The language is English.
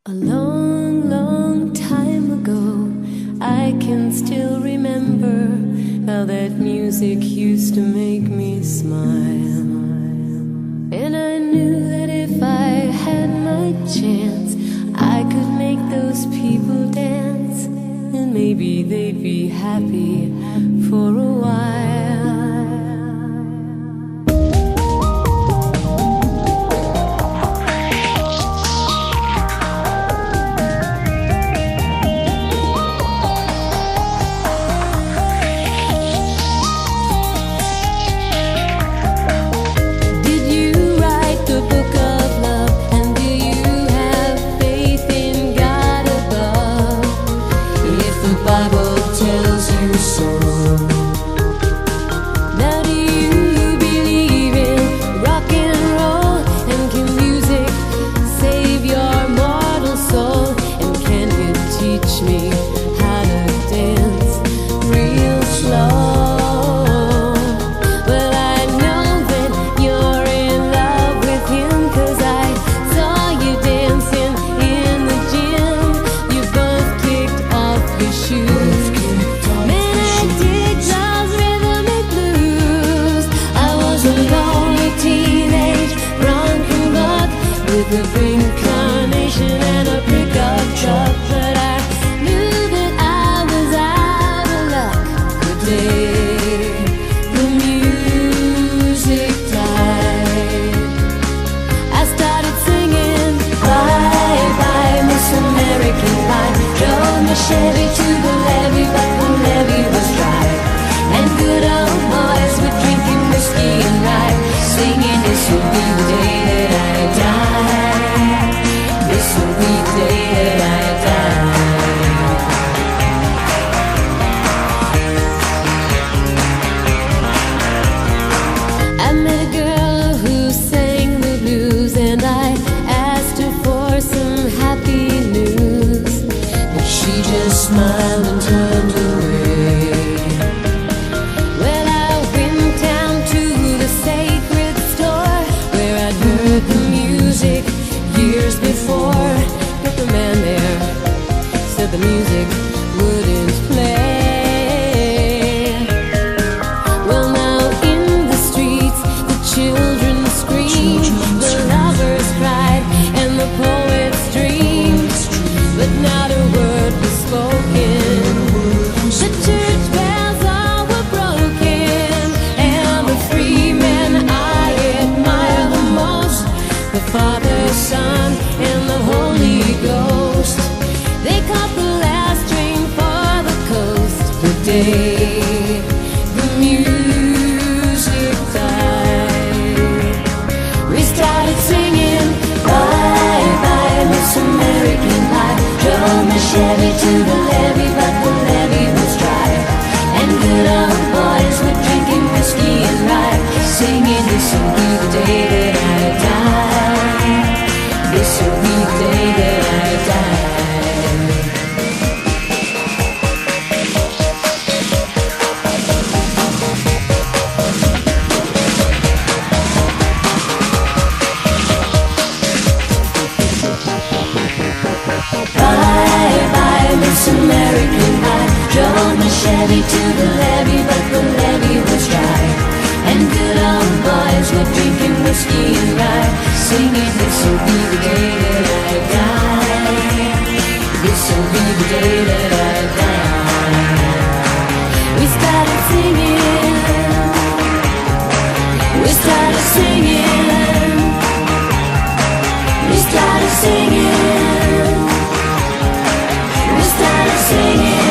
A long, long time ago, I can still remember how that music used to make me smile. And I knew that if I had my chance, I could make those people dance, and maybe they'd be happy for a while. Now do you believe in rock and roll? And can music save your mortal soul? And can it teach me how to dance real slow? Well, I know that you're in love with him, 'cause I saw you dancing in the gym. You both kicked off your shoes. With a reincarnation and a pickup truck, but I knew that I was out of luck the day the music died. I started singing bye bye Miss American Pie. Drove my Chevy to the levee, but the levee was dry, and good old boys were drinking whiskey and rye, singing this will be the day that I die. This will be the day that I die. I met a girl who sang the blues, and I asked her for some happy news, but she just smiled and turned away. Well, I went down to the sacred store where I'd heard the music years before, but the man there said the music wouldn't play. Well, now in the streets the children screamed, the lovers cried, and the poets dreamed, but not a word was spoken. The church bells all were broken, and the free men I admire the most, the Father, Son, and the Holy Ghost. They caught the last train for the coast the day the music died. We started singing bye bye Miss American Pie. Drove my Chevy to the levee, but the levee was dry, and good old boys were drinking whiskey and rye, singing this will be the day that I die. This will be the day that I die. Bye bye Miss American Pie. Drove my Chevy to the levee, but the levee was dry, and good old boys were drinking whiskey and rye, singing this will be the day that I die. This will be the day that I die. We started singing. We started singing. We started singing. We started singing.